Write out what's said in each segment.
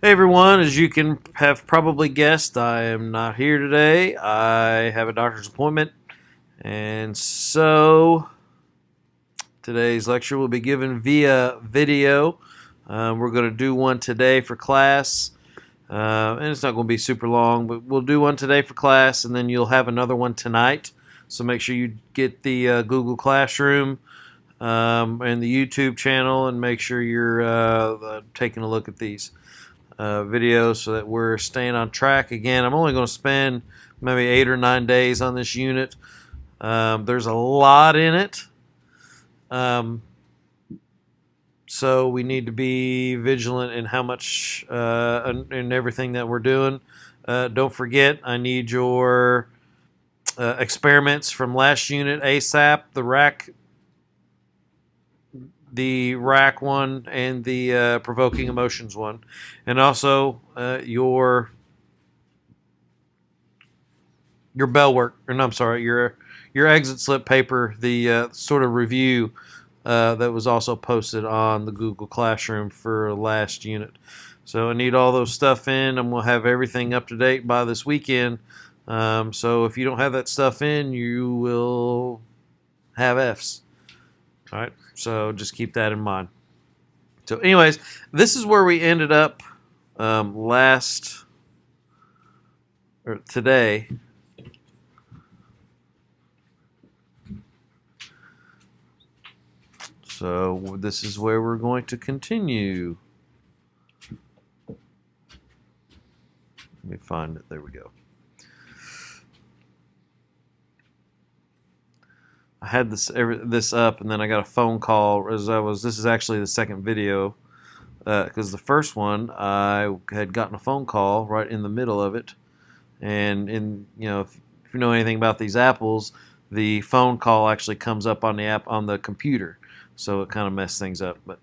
Hey everyone, as you can have probably guessed, I am not here today. I have a doctor's appointment, and so today's lecture will be given via video. We're going to do one today for class, and it's not going to be super long, but we'll do one today for class, and then you'll have another one tonight. So make sure you get the Google Classroom and the YouTube channel, and make sure you're taking a look at these videos so that we're staying on track. Again, I'm only going to spend maybe 8 or 9 days on this unit. There's a lot in it, um, so we need to be vigilant in how much and everything that we're doing. Don't forget, I need your experiments from last unit ASAP, the rack one, and the provoking emotions one, and also your bell work, or no, I'm sorry, your exit slip paper, the sort of review that was also posted on the Google Classroom for last unit. So I need all those stuff in, and we'll have everything up to date by this weekend. So if you don't have that stuff in, you will have Fs. All right, so just keep that in mind. So, anyways, this is where we ended up last or today. So this is where we're going to continue. Let me find it. There we go. I had this up, and then I got a phone call as I was. This is actually the second video because the first one I had gotten a phone call right in the middle of it, and if you know anything about these apples, the phone call actually comes up on the app on the computer, so it kind of messed things up. But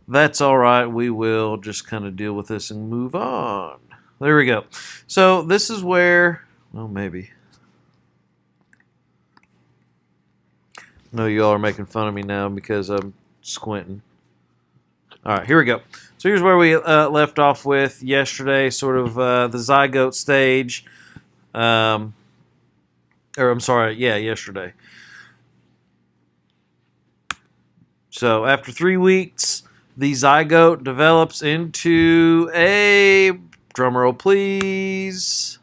that's all right. We will just kind of deal with this and move on. There we go. So this is where, well, maybe. I know you all are making fun of me now because I'm squinting. All right, here we go. So here's where we left off with yesterday, sort of the zygote stage. Or I'm sorry, yeah, yesterday. So after 3 weeks, the zygote develops into a, drumroll please,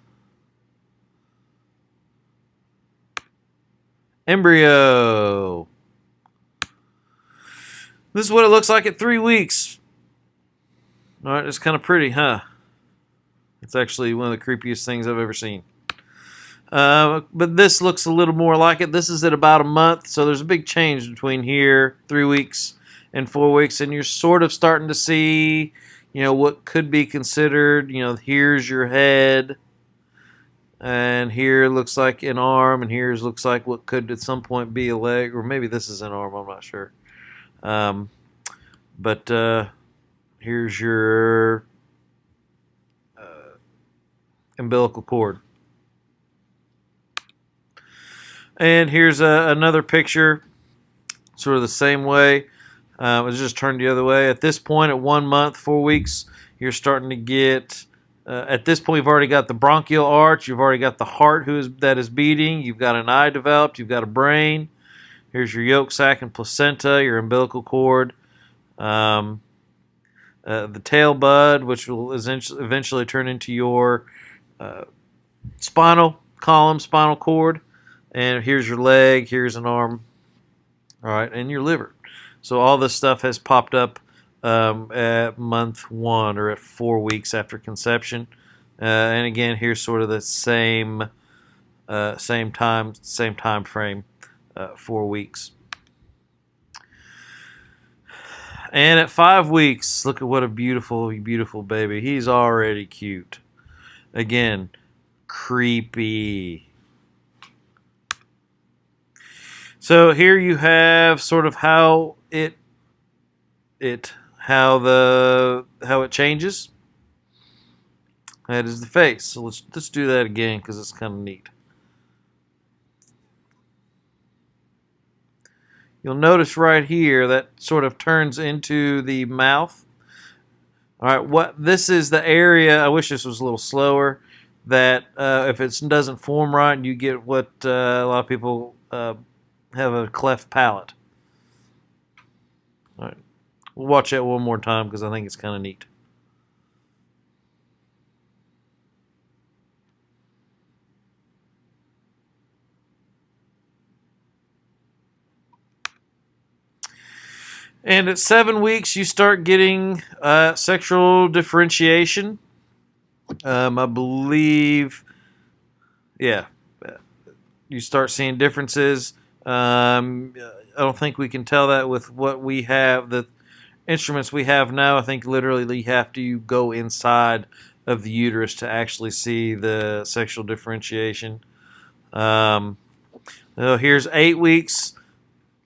embryo. This is what it looks like at 3 weeks. All right, it's kind of pretty, huh? It's actually one of the creepiest things I've ever seen. But this looks a little more like it. This is at about a month, so there's a big change between here, 3 weeks, and 4 weeks, and you're sort of starting to see, what could be considered, here's your head, and here looks like an arm, and here looks like what could at some point be a leg, or maybe this is an arm, I'm not sure. But here's your umbilical cord. And here's another picture, sort of the same way. It's just turned the other way. At this point, at 1 month, 4 weeks, you're starting to get. At this point, you've already got the bronchial arch. You've already got the heart that is beating. You've got an eye developed. You've got a brain. Here's your yolk sac and placenta, your umbilical cord, the tail bud, which will eventually turn into your spinal column, spinal cord. And here's your leg, here's an arm, all right, and your liver. So all this stuff has popped up at month 1 or at 4 weeks after conception. And again, here's sort of the same time frame, 4 weeks. And at 5 weeks, look at what a beautiful, beautiful baby. He's already cute. Again, creepy. So here you have sort of how it changes. That is the face. So let's do that again because it's kind of neat. You'll notice right here that sort of turns into the mouth. All right, what this is the area. I wish this was a little slower. That if it doesn't form right, you get what a lot of people have a cleft palate. All right, we'll watch that one more time because I think it's kind of neat. And at 7 weeks, you start getting sexual differentiation. I believe, yeah, you start seeing differences. I don't think we can tell that with what we have, the instruments we have now. I think literally you have to go inside of the uterus to actually see the sexual differentiation. Here's 8 weeks,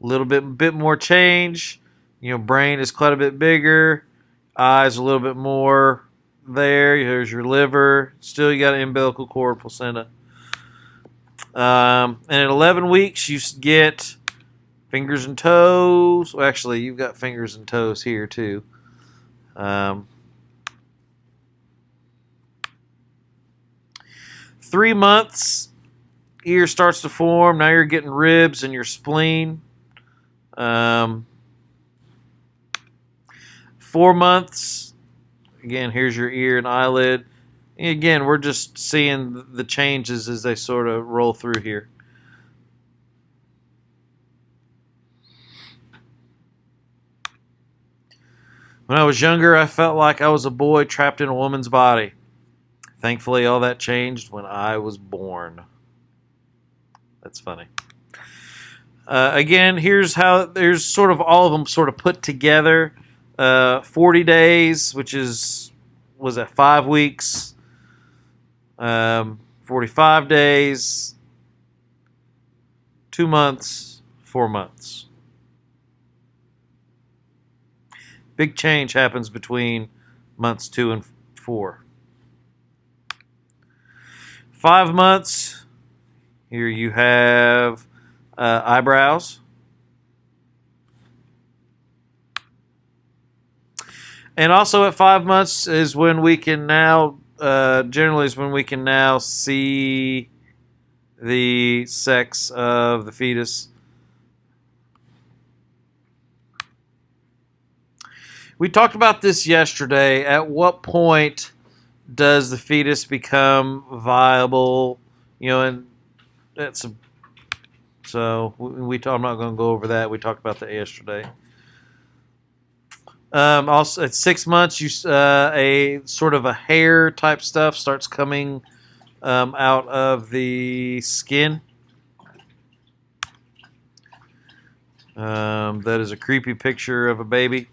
a little bit more change. Brain is quite a bit bigger, eyes a little bit more there. Here's your liver. Still, you got an umbilical cord, placenta. And at 11 weeks, you get fingers and toes. Well, actually, you've got fingers and toes here, too. 3 months, ear starts to form. Now you're getting ribs and your spleen. 4 months, again, here's your ear and eyelid. And again, we're just seeing the changes as they sort of roll through here. When I was younger, I felt like I was a boy trapped in a woman's body. Thankfully, all that changed when I was born. That's funny. Again, here's how there's sort of all of them sort of put together. 40 days, which was at 5 weeks. 45 days. 2 months. 4 months. Big change happens between months 2 and 4. 5 months. Here you have eyebrows. And also at 5 months is when we can now, generally is when we can now see the sex of the fetus. We talked about this yesterday. At what point does the fetus become viable? And that's so I'm not going to go over that. We talked about that yesterday. Also, at 6 months, a sort of a hair type stuff starts coming out of the skin. That is a creepy picture of a baby.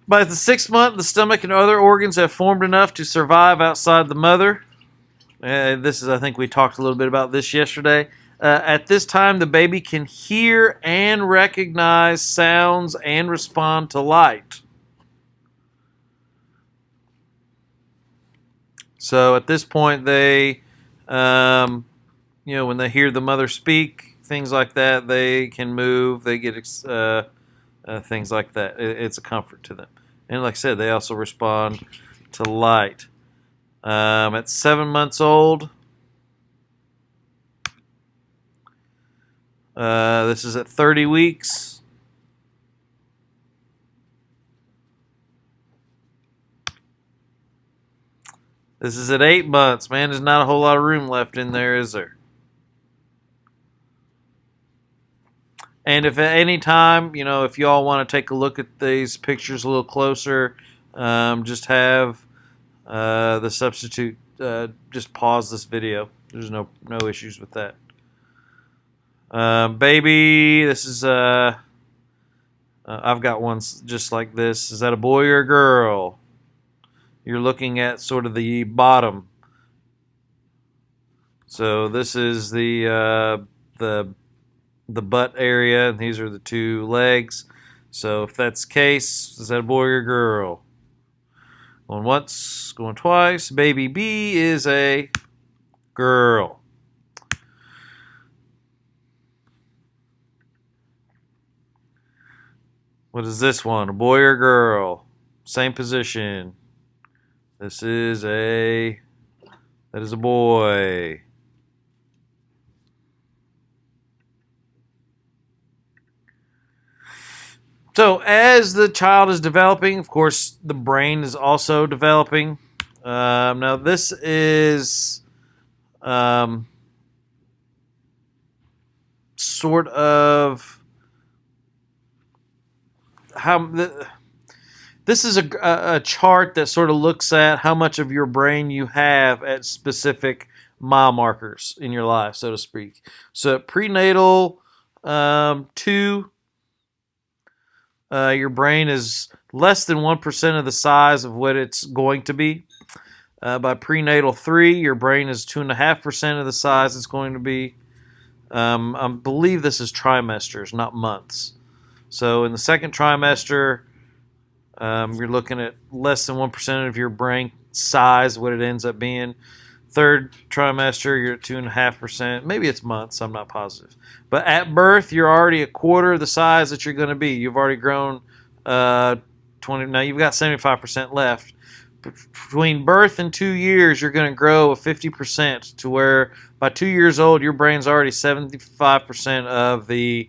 By the 6th month, the stomach and other organs have formed enough to survive outside the mother. This is, I think we talked a little bit about this yesterday. At this time, the baby can hear and recognize sounds and respond to light. So at this point, they, when they hear the mother speak, things like that, they can move. They get things like that. It's a comfort to them. And like I said, they also respond to light. At 7 months old, this is at 30 weeks. This is at 8 months. Man, there's not a whole lot of room left in there, is there? And if at any time, if you all want to take a look at these pictures a little closer, just have the substitute just pause this video. There's no issues with that. Baby, this is I've got one just like this. Is that a boy or a girl? You're looking at sort of the bottom. So this is the butt area, and these are the 2 legs. So if that's the case, is that a boy or a girl? Going once, going twice. Baby B is a girl. What is this one? A boy or girl? Same position. That is a boy. So as the child is developing, of course, the brain is also developing. Now this is sort of this is a chart that sort of looks at how much of your brain you have at specific mile markers in your life, so to speak. So at prenatal 2, your brain is less than 1% of the size of what it's going to be. By prenatal 3, your brain is 2.5% of the size it's going to be. I believe this is trimesters, not months. So in the second trimester, you're looking at less than 1% of your brain size, what it ends up being. Third trimester, you're at 2.5%. Maybe it's months, I'm not positive. But at birth, you're already a quarter of the size that you're going to be. You've already grown 20. Now you've got 75% left. Between birth and 2 years, you're going to grow 50% to where by 2 years old, your brain's already 75% of the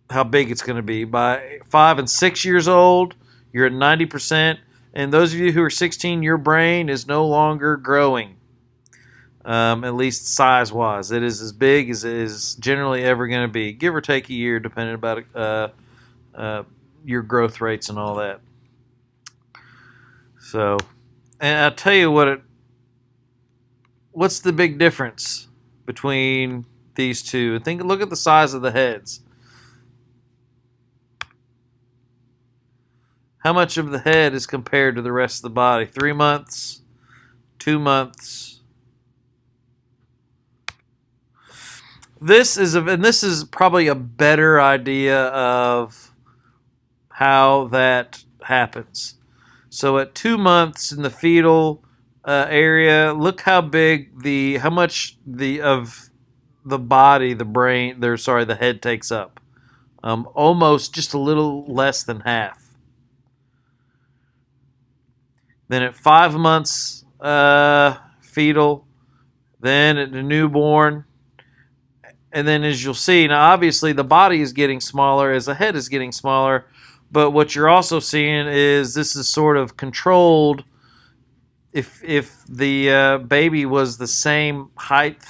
how big it's going to be. By 5 and 6 years old, you're at 90%. And those of you who are 16, your brain is no longer growing, at least size-wise. It is as big as it is generally ever going to be, give or take a year, depending about your growth rates and all that. So, and I'll tell you what's the big difference between these two? Look at the size of the heads. How much of the head is compared to the rest of the body? 3 months, 2 months. This is probably a better idea of how that happens. So at 2 months in the fetal area, look how big how much of the body, the head takes up. Almost just a little less than half. Then at 5 months, fetal. Then at the newborn. And then as you'll see, now obviously the body is getting smaller as the head is getting smaller. But what you're also seeing is this is sort of controlled. If the baby was the same height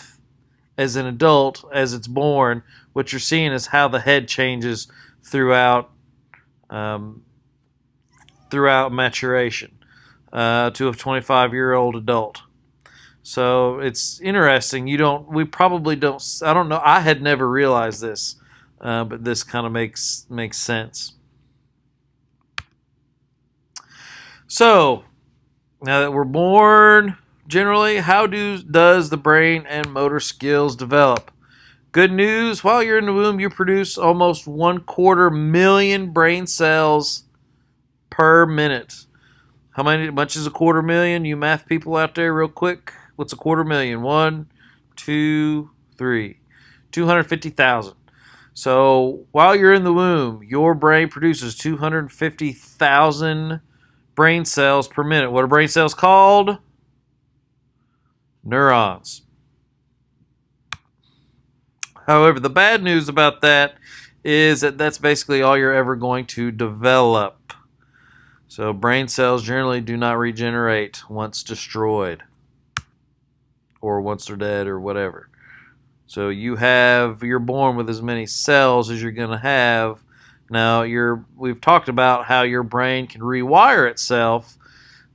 as an adult as it's born, what you're seeing is how the head changes throughout maturation. To a 25-year-old adult. So it's interesting. We probably don't. I don't know. I had never realized this, but this kind of makes sense. So now that we're born, generally, how does the brain and motor skills develop? Good news. While you're in the womb, you produce almost 250,000 brain cells per minute. How much is 250,000? You math people out there real quick. What's 250,000? 1, 2, 3. 250,000. So while you're in the womb, your brain produces 250,000 brain cells per minute. What are brain cells called? Neurons. However, the bad news about that is that that's basically all you're ever going to develop. So brain cells generally do not regenerate once destroyed or once they're dead or whatever. So you're born with as many cells as you're going to have. Now we've talked about how your brain can rewire itself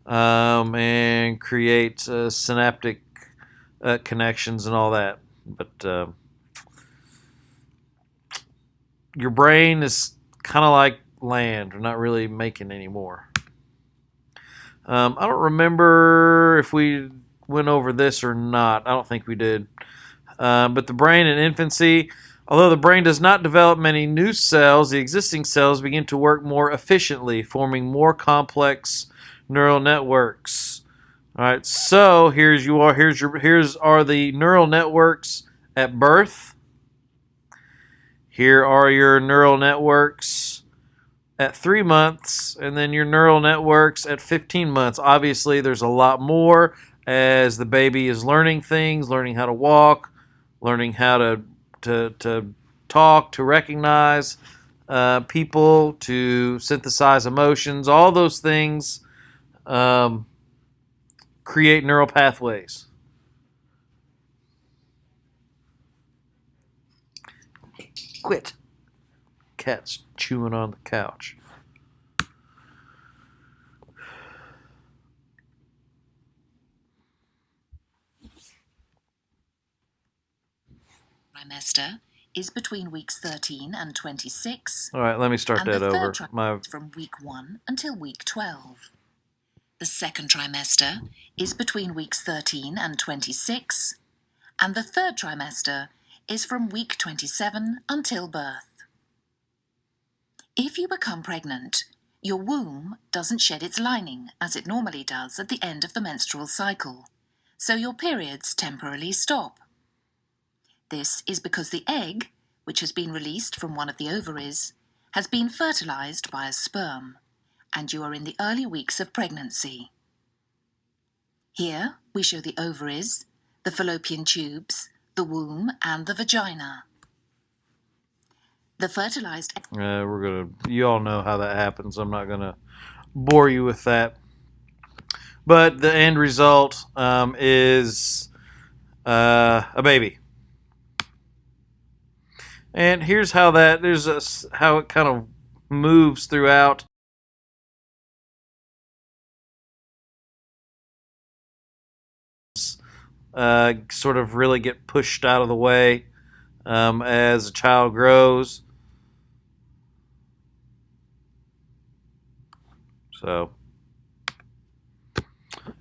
and create synaptic connections and all that. But your brain is kind of like land. We're not really making any more. I don't remember if we went over this or not. I don't think we did. But the brain in infancy, although the brain does not develop many new cells, the existing cells begin to work more efficiently, forming more complex neural networks. All right, so here's are the neural networks at birth. here are your neural networks at 3 months, and then your neural networks at 15 months. Obviously, there's a lot more as the baby is learning things, learning how to walk, learning how to talk, to recognize people, to synthesize emotions. All those things create neural pathways. Quit. Cat's chewing on the couch. Trimester is between weeks 13 and 26. All right, let me start that over. From week 1 until week 12. The second trimester is between weeks 13 and 26, and the third trimester is from week 27 until birth. If you become pregnant, your womb doesn't shed its lining as it normally does at the end of the menstrual cycle, so your periods temporarily stop. This is because the egg, which has been released from one of the ovaries, has been fertilized by a sperm, and you are in the early weeks of pregnancy. Here we show the ovaries, the fallopian tubes, the womb, and the vagina. The fertilized you all know how that happens. I'm not gonna bore you with that. But the end result is a baby. And here's how how it kind of moves throughout. Sort of really get pushed out of the way as a child grows. So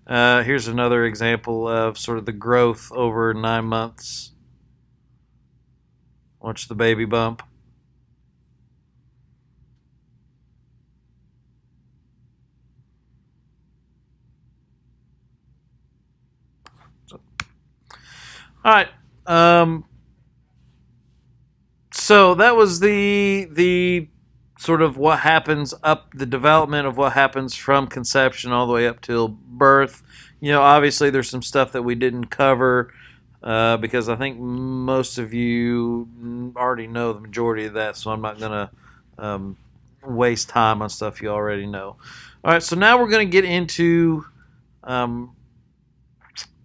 here's another example of sort of the growth over 9 months. Watch the baby bump. All right. So that was the sort of what happens the development of what happens from conception all the way up till birth. Obviously there's some stuff that we didn't cover because I think most of you already know the majority of that, so I'm not going to waste time on stuff you already know. All right, so now we're going to get into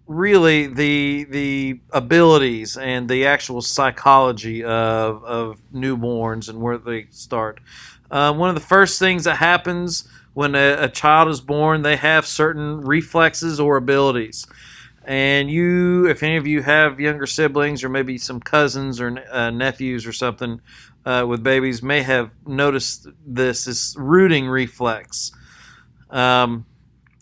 really the abilities and the actual psychology of newborns and where they start. One of the first things that happens when a child is born, they have certain reflexes or abilities. And if any of you have younger siblings or maybe some cousins or nephews or something with babies, may have noticed this rooting reflex.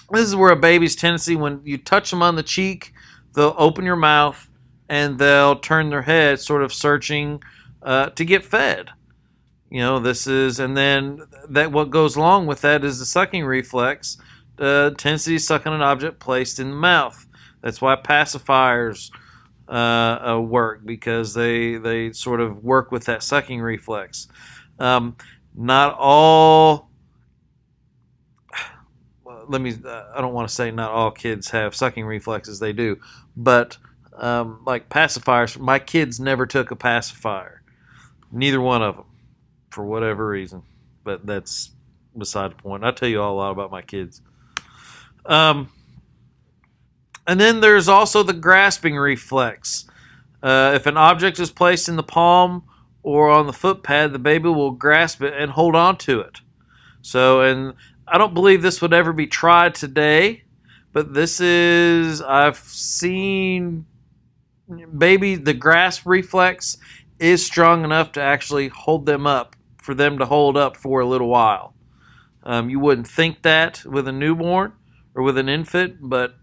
This is where a baby's tendency, when you touch them on the cheek, they'll open your mouth and they'll turn their head, sort of searching to get fed. And then what goes along with that is the sucking reflex, tendency to suck on an object placed in the mouth. That's why pacifiers work, because they sort of work with that sucking reflex. Not all. I don't want to say not all kids have sucking reflexes. They do, but like pacifiers, my kids never took a pacifier. Neither one of them, for whatever reason. But that's beside the point. I'll tell you all a lot about my kids. And then there's also the grasping reflex. If an object is placed in the palm or on the foot pad, the baby will grasp it and hold on to it. And I don't believe this would ever be tried today, but I've seen the grasp reflex is strong enough to actually hold them up, for them to hold up for a little while. You wouldn't think that with a newborn or with an infant, but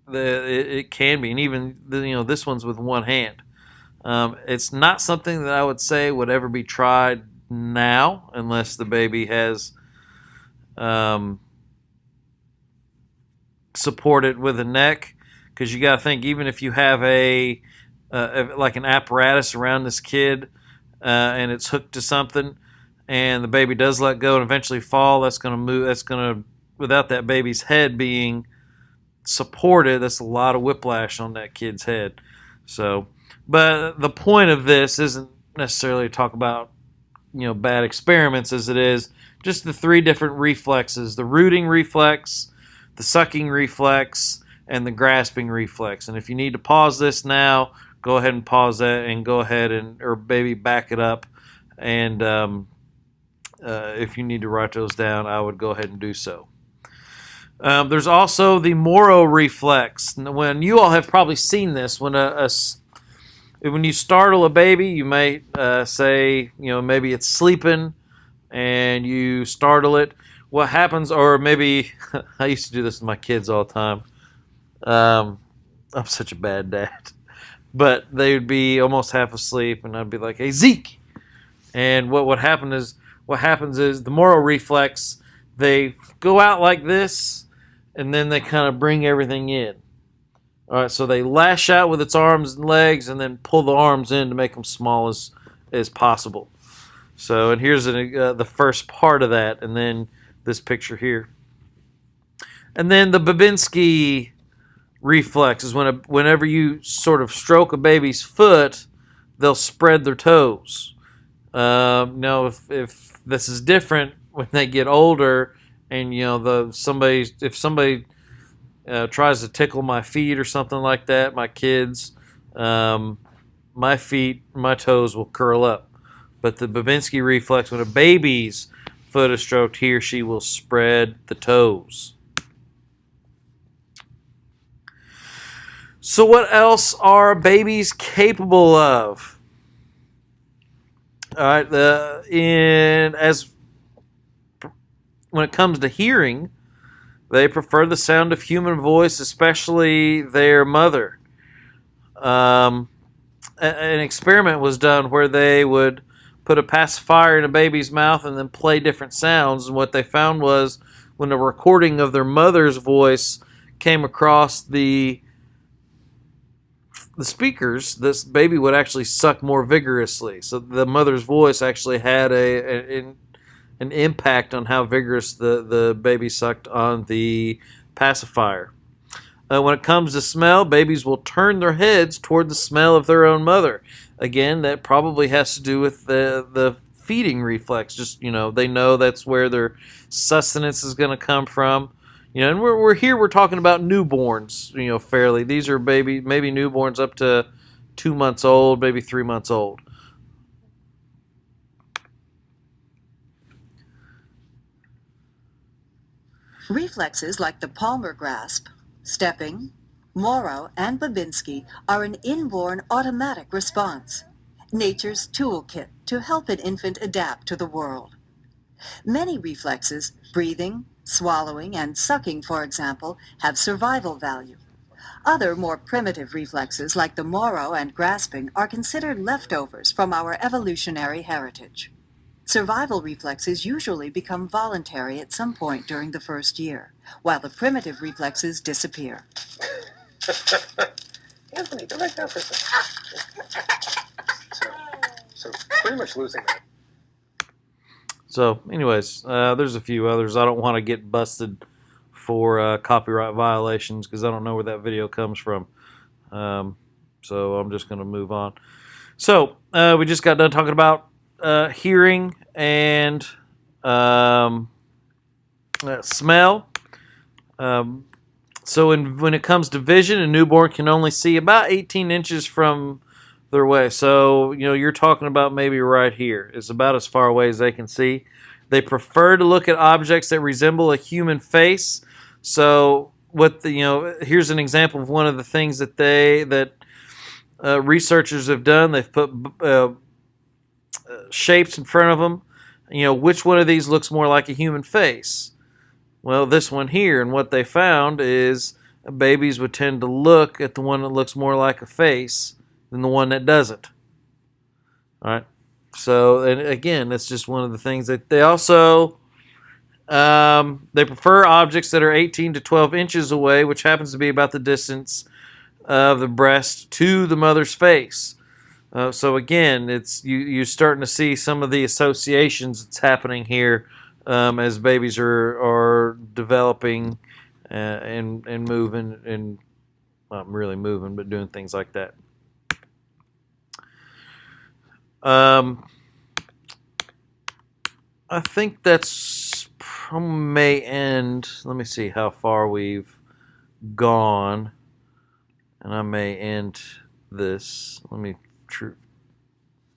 it can be, and even this one's with one hand. It's not something that I would say would ever be tried now, unless the baby has supported with a neck, because you got to think, even if you have like an apparatus around this kid, and it's hooked to something, and the baby does let go and eventually fall, that's going to move. That's going to, without that baby's head being supported, that's a lot of whiplash on that kid's head. So, but the point of this isn't necessarily to talk about bad experiments, as it is just the three different reflexes: the rooting reflex, the sucking reflex, and the grasping reflex. And if you need to pause this now, go ahead and pause that and go ahead or maybe back it up. And if you need to write those down, I would go ahead and do so. There's also the Moro reflex. When you all have probably seen this, when when you startle a baby, you may say, maybe it's sleeping, and you startle it. What happens, or maybe I used to do this with my kids all the time. I'm such a bad dad, but they would be almost half asleep, and I'd be like, "Hey, Zeke," and what happens is the Moro reflex. They go out like this, and then they kind of bring everything in. All right, so they lash out with its arms and legs, and then pull the arms in to make them small as possible. So, and here's the first part of that, and then this picture here. And then the Babinski reflex is whenever you sort of stroke a baby's foot, they'll spread their toes. Now, if this is different when they get older, and if somebody tries to tickle my feet or something like that, my kids, my toes will curl up. But the Babinski reflex, when a baby's foot is stroked, he or she will spread the toes. So what else are babies capable of? All right, when it comes to hearing, they prefer the sound of human voice, especially their mother. An experiment was done where they would put a pacifier in a baby's mouth and then play different sounds. And what they found was when a recording of their mother's voice came across the speakers, this baby would actually suck more vigorously. So the mother's voice actually had an impact on how vigorous the baby sucked on the pacifier. When it comes to smell, babies will turn their heads toward the smell of their own mother. Again, that probably has to do with the feeding reflex. Just, they know that's where their sustenance is going to come from. And we're talking about newborns, fairly. These are maybe newborns up to 2 months old, maybe 3 months old. Reflexes like the Palmer grasp, stepping, Moro, and Babinski are an inborn automatic response, nature's toolkit to help an infant adapt to the world. Many reflexes, breathing, swallowing, and sucking, for example, have survival value. Other more primitive reflexes like the Moro and grasping are considered leftovers from our evolutionary heritage. Survival reflexes usually become voluntary at some point during the first year, while the primitive reflexes disappear. Anthony, go back down for a second. So pretty much losing that. So, anyways, there's a few others. I don't want to get busted for copyright violations because I don't know where that video comes from. So I'm just going to move on. So we just got done talking about hearing and smell. So when it comes to vision, a newborn can only see about 18 inches from their way. So, you're talking about maybe right here. It's about as far away as they can see. They prefer to look at objects that resemble a human face. So, here's an example of one of the things that researchers have done. They've put shapes in front of them. Which one of these looks more like a human face? Well, this one here. And what they found is babies would tend to look at the one that looks more like a face than the one that doesn't. All right. So, and again, that's just one of the things that they also they prefer objects that are 18 to 12 inches away, which happens to be about the distance of the breast to the mother's face. So again, you're starting to see some of the associations that's happening here as babies are developing and moving, and not really moving, but doing things like that. I think that's may end. Let me see how far we've gone, and I may end this. Let me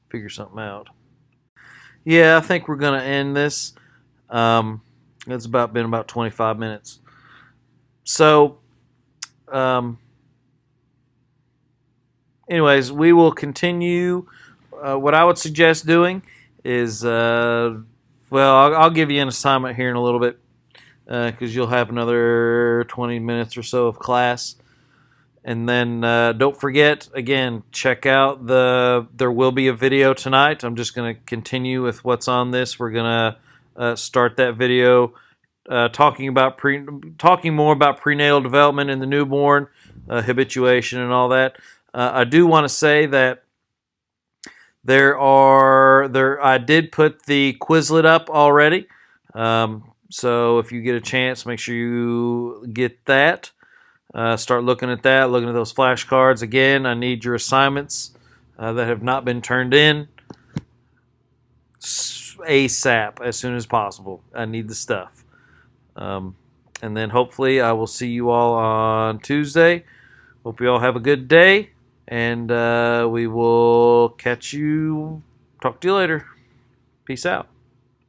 figure something out. Yeah, I think we're gonna end this. It's been about 25 minutes. So, anyways, we will continue. What I would suggest doing is, I'll give you an assignment here in a little bit because you'll have another 20 minutes or so of class. And then don't forget, again, check out there will be a video tonight. I'm just going to continue with what's on this. We're going to start that video talking more about prenatal development in the newborn, habituation and all that. I do want to say that I did put the Quizlet up already. So if you get a chance, make sure you get that. Start looking at that, looking at those flashcards. Again, I need your assignments that have not been turned in ASAP, as soon as possible. I need the stuff. And then hopefully I will see you all on Tuesday. Hope you all have a good day, and we will talk to you later. Peace out.